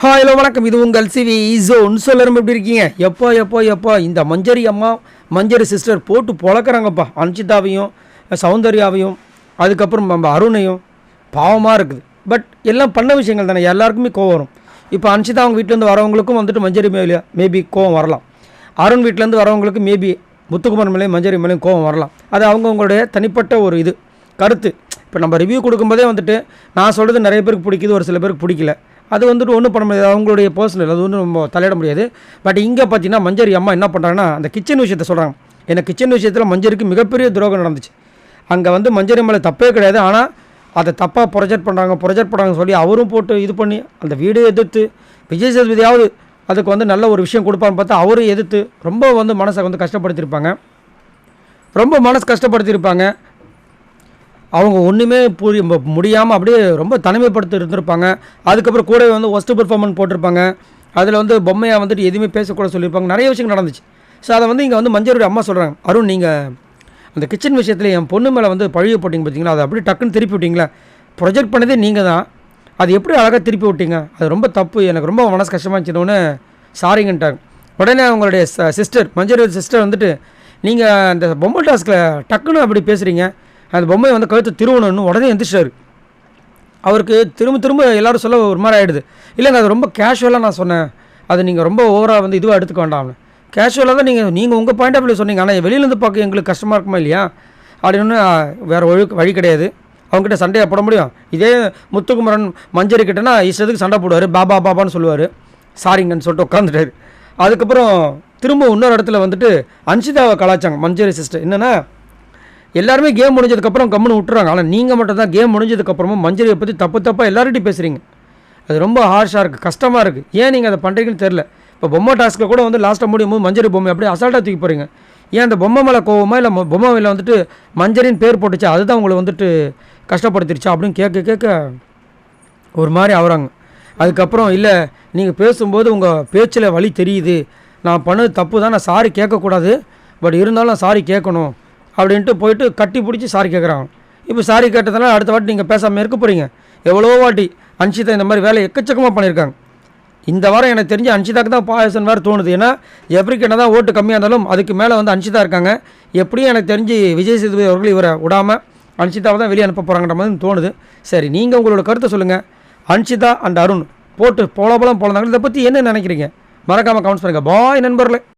Hello வணக்கம். இது உங்கள் சிவி ஜோன். சொல்லரும் எப்படி இருக்கீங்க? எப்போ இந்த மஞ்சரி அம்மா மஞ்சரி சிஸ்டர் போட்டு பொழக்கிறாங்கப்பா. அன்ஷிதாவையும் சௌந்தர்யாவையும் அதுக்கப்புறம் நம்ம அருணையும். பாவமாக இருக்குது. பட் எல்லாம் பண்ண விஷயங்கள் தானே, எல்லாருக்குமே கோவம் வரும். இப்போ அன்ஷிதா அவங்க வீட்டிலேருந்து வரவங்களுக்கும் வந்துட்டு மஞ்சரி மேபி கோவம் வரலாம். அருண் வீட்டிலேருந்து வரவங்களுக்கு மேபி முத்துக்குமார் மேலேயும் மஞ்சரி மேலேயும் கோவம் வரலாம். அது அவங்கவுங்களுடைய தனிப்பட்ட ஒரு இது கருத்து. இப்போ நம்ம ரிவ்யூ கொடுக்கும்போதே வந்துட்டு நான் சொல்கிறது நிறைய பேருக்கு பிடிக்குது, ஒரு சில பேருக்கு பிடிக்கல. அது வந்துட்டு ஒன்றும் பண்ண முடியாது, அவங்களுடைய பர்சனல், அது ஒன்றும் நம்ம தலையிட முடியாது. பட் இங்கே பார்த்தீங்கன்னா மஞ்சரி அம்மா என்ன பண்ணுறாங்கன்னா அந்த கிச்சன் விஷயத்தை சொல்கிறாங்க. ஏன்னா கிச்சன் விஷயத்தில் மஞ்சரிக்கு மிகப்பெரிய துரோகம் நடந்துச்சு. அங்கே வந்து மஞ்சரி மேலே தப்பே கிடையாது, ஆனால் அதை தப்பாக ப்ரொஜெக்ட் பண்ணுறாங்கன்னு சொல்லி அவரும் போட்டு இது பண்ணி அந்த வீடியோ எதிர்த்து விஜய் சேதுபதியாவது அதுக்கு வந்து நல்ல ஒரு விஷயம் கொடுப்பான்னு பார்த்தா அவரும் எதிர்த்து ரொம்ப வந்து மனசை வந்து கஷ்டப்படுத்தியிருப்பாங்க. அவங்க ஒன்றுமே முடியாமல் அப்படியே ரொம்ப தனிமைப்படுத்தி இருந்திருப்பாங்க. அதுக்கப்புறம் கூட வந்து ஒஸ்ட் பெர்ஃபார்மன்ஸ் போட்டிருப்பாங்க. அதில் வந்து பொம்மையாக வந்துட்டு எதுவுமே பேசக்கூட சொல்லியிருப்பாங்க. நிறைய விஷயங்கள் நடந்துச்சு. ஸோ அதை வந்து இங்கே வந்து மஞ்சரியோட அம்மா சொல்கிறாங்க, அருண் நீங்கள் அந்த கிச்சன் விஷயத்தில் என் பொண்ணு மேலே வந்து பழிய போட்டிங்க பார்த்தீங்களா, அதை அப்படியே டக்குன்னு திருப்பி விட்டிங்களா, ப்ரொஜெக்ட் பண்ணதே நீங்கள் தான், அது எப்படி அழகாக திருப்பி விட்டீங்க, அது ரொம்ப தப்பு, எனக்கு ரொம்ப மனசு கஷ்டமாக இருந்துச்சுன்னு சாரிங்கன்ட்டாங்க. உடனே அவங்களுடைய சிஸ்டர் மஞ்சரியோட சிஸ்டர் வந்துட்டு நீங்கள் அந்த பொம்மை டாஸ்கில் டக்குன்னு அப்படி பேசுகிறீங்க, அந்த பொம்மையை வந்து கழுத்து திருவணும்னு உடனே எந்திரிச்சார். அவருக்கு திரும்ப எல்லோரும் சொல்ல ஒரு மாதிரி ஆகிடுது. இல்லைங்க அது ரொம்ப கேஷுவலாக நான் சொன்னேன், அது நீங்கள் ரொம்ப ஓவராக வந்து இதுவாக எடுத்துக்க வேண்டாம்னு. கேஷுவலாக தான் நீங்கள் உங்கள் பாயிண்ட் ஆஃப் வியூ சொன்னீங்க, ஆனால் வெளியிலேருந்து பார்க்க எங்களுக்கு கஷ்டமாக இருக்குமா இல்லையா அப்படின்னு. வேறு வழி கிடையாது, அவங்ககிட்ட சண்டையாக போட முடியும். இதே முத்துக்குமரன் மஞ்சரி கிட்டனா இஷ்டத்துக்கு சண்டை போடுவார், பாபான்னு சொல்லுவார், சாரிங்கன்னு சொல்லிட்டு உட்காந்துட்டார். அதுக்கப்புறம் திரும்ப இன்னொரு இடத்துல வந்துட்டு அன்ஷிதாவை கலாச்சாங்க மஞ்சரி சிஸ்டர். என்னென்னா எல்லாருமே கேம் முடிஞ்சதுக்கப்புறம் கம்முன்னு விட்டுறாங்க, ஆனால் நீங்கள் மட்டும் தான் கேம் முடிஞ்சதுக்கப்புறமும் மஞ்சரியை பற்றி தப்பாக எல்லார்கிட்டையும் பேசுகிறீங்க. அது ரொம்ப ஹார்ஷாக இருக்குது, கஷ்டமாக இருக்குது. ஏன் நீங்கள் அதை பண்ணுறீங்கன்னு தெரில. இப்போ பொம்மை டாஸ்க்கில் கூட வந்து லாஸ்ட்டாக முடியும் போது மஞ்சரி பொம்மை அப்படியே அசால்ட்டாக தூக்கி போகிறீங்க. ஏன் அந்த பொம்மை மேலே கோவமா, இல்லை பொம்மை மேலே வந்துட்டு மஞ்சரின்னு பேர் போட்டுச்சு அதுதான் உங்களை வந்துட்டு கஷ்டப்படுத்திடுச்சா அப்படின்னு கேட்க ஒரு மாதிரி ஆகுறாங்க. அதுக்கப்புறம் இல்லை நீங்கள் பேசும்போது உங்கள் பேச்சில் வலி தெரியுது, நான் பண்ணது தப்பு தான், நான் சாரி கேட்கக்கூடாது, பட் இருந்தாலும் நான் சாரி கேட்கணும் அப்படின்ட்டு போயிட்டு கட்டி பிடிச்சி சாரி கேட்குறாங்க. இப்போ சாரி கேட்டதுனால அடுத்த வாட்டி நீங்கள் பேசாமல் இருக்க போகிறீங்க. எவ்வளோ வாட்டி அன்ஷிதா இந்த மாதிரி வேலை எக்கச்சக்கமாக பண்ணியிருக்காங்க. இந்த வாரம் எனக்கு தெரிஞ்சு அன்ஷிதாக்கு தான் பாயசன் வேறு தோணுது. ஏன்னா எவ்ரிக்கு என்ன தான் ஓட்டு கம்மியாக இருந்தாலும் அதுக்கு மேலே வந்து அன்ஷிதா இருக்காங்க. எப்படியும் எனக்கு தெரிஞ்சு விஜய் சேதுபதி அவர்கள் இவரை விடாமல் அன்ஷிதாவை தான் வெளியே அனுப்ப போகிறாங்கன்ற மாதிரி தோணுது. சரி, நீங்கள் உங்களோட கருத்தை சொல்லுங்கள். அன்ஷிதா அண்ட் அருண் போட்டு போல இருந்தாங்க, இதை பற்றி என்ன நினைக்கிறீங்க? மறக்காமல் கமெண்ட்ஸ் பண்ணுங்கள். பாய் நண்பர்களே.